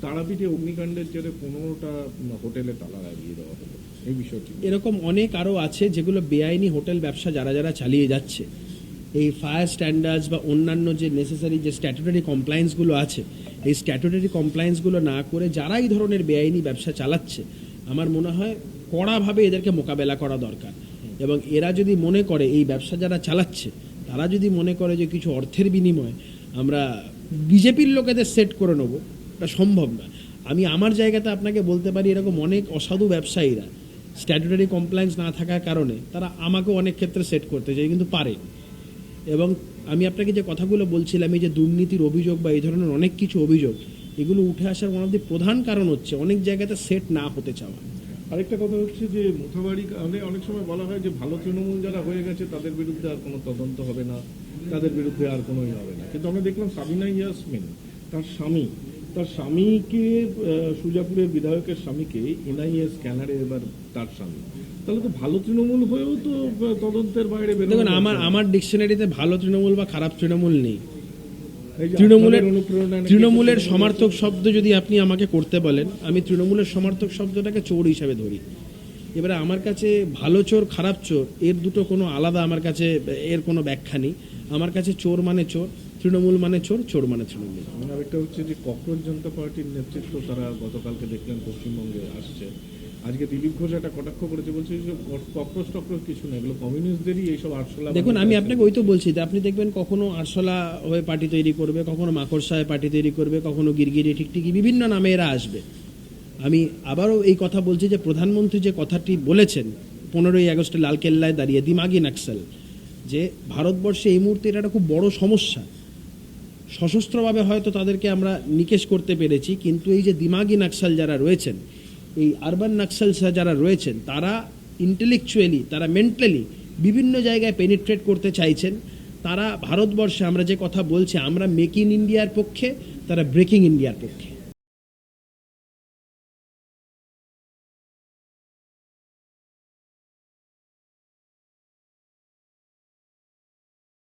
তারাপীঠে অগ্নিকাণ্ডের জেরে 15টা হোটেলে তালা লাগিয়ে দেওয়া হলো, এই বিষয়টি এরকম অনেক আরও আছে যেগুলো বেআইনি হোটেল ব্যবসা যারা যারা চালিয়ে যাচ্ছে, এই ফায়ার স্ট্যান্ডার্ডস বা অন্যান্য যে নেসেসারি যে স্ট্যাটুটারি কমপ্লায়েন্সগুলো আছে, এই স্ট্যাটুটারি কমপ্লায়েন্সগুলো না করে যারা এই ধরনের বেআইনি ব্যবসা চালাচ্ছে, আমার মনে হয় কড়াভাবে এদেরকে মোকাবেলা করা দরকার। এবং এরা যদি মনে করে এই ব্যবসা যারা চালাচ্ছে তারা যদি মনে করে যে কিছু অর্থের বিনিময়ে আমরা বিজেপির লোকেদের সেট করে নেবো, এটা সম্ভব না। আমি আমার জায়গাতে আপনাকে বলতে পারি এরকম অনেক অসাধু ব্যবসায়ীরা স্ট্যাটুটারি কমপ্লায়েন্স না থাকার কারণে তারা আমাকে অনেক ক্ষেত্রে সেট করতে চায়, কিন্তু পারে। এবং আমি আপনাকে যে কথাগুলো বলছিলাম, এই যে দুর্নীতির অভিযোগ বা এই ধরনের অনেক কিছু অভিযোগ, এগুলো উঠে আসার মধ্যে প্রধান কারণ হচ্ছে অনেক জায়গাতে সেট না হতে চাওয়া। আরেকটা কথা হচ্ছে যে মোথাবাড়ি অনেক সময় বলা হয় যে ভালো তৃণমূল যারা হয়ে গেছে তাদের বিরুদ্ধে আর কোনো তদন্ত হবে না, তাদের বিরুদ্ধে আর কোনোই হবে না, কিন্তু আমরা দেখলাম সাবিনা ইয়াসমিন তার স্বামীকে সুজাপুরের বিধায়কের স্বামীকে এনআইএ স্ক্যানারে এবার তার স্বামী, তাহলে তো ভালো তৃণমূল হয়েও তো তদন্তের বাইরে বেরোনো। দেখুন, আমার ডিকশনারিতে ভালো তৃণমূল বা খারাপ তৃণমূল নেই। তৃণমূলের সমার্থক শব্দ যদি আপনি আমাকে করতে বলেন, আমি তৃণমূলের সমার্থক শব্দটাকে চোর হিসাবে ধরি। এবারে আমার কাছে ভালো চোর খারাপ চোর এর দুটো কোনো আলাদা আমার কাছে এর কোনো ব্যাখ্যা নেই। আমার কাছে চোর মানে চোর, তৃণমূল মানে চোর, চোর মানে তৃণমূল। আরেকটা হচ্ছে যে ককরোচ জনতা পার্টির নেতৃত্ব তারা গতকালকে দেখলেন পশ্চিমবঙ্গে আসছে, আজকে দিলীপ ঘোষ একটা কটাক্ষ করেছে, বলছে যে ককরোচ টকরোচ কিছু না, এগুলো কমিউনিস্টদেরই এইসব আরশোলা। দেখুন, আমি আপনাকে ওই তো বলছি যে আপনি দেখবেন কখনো আরশোলা হয়ে পার্টি তৈরি করবে, কখনো মাকড়সা হয়ে পার্টি তৈরি করবে, কখনো গিরগিরি টিকটিকি বিভিন্ন নামে এরা আসবে। আমি আবারও এই কথা বলছি যে প্রধানমন্ত্রী যে কথাটি বলেছেন 15ই আগস্টে লালকেল্লায় দাঁড়িয়ে, দিমাগি নাক্সাল, যে ভারতবর্ষে এই মুহূর্তে এটা একটা খুব বড় সমস্যা। সশস্ত্রভাবে হয়তো তাদেরকে আমরা নিকেশ করতে পেরেছি, কিন্তু এই যে দিমাগি নাক্সাল যারা রয়েছেন, এই আরবান নাক্সাল যারা রয়েছেন, তারা ইন্টেলেকচুয়ালি, তারা মেন্টালি বিভিন্ন জায়গায় পেনিট্রেট করতে চাইছেন। তারা ভারতবর্ষে আমরা যে কথা বলছি, আমরা মেক ইন ইন্ডিয়ার পক্ষে, তারা ব্রেকিং ইন্ডিয়ার পক্ষে।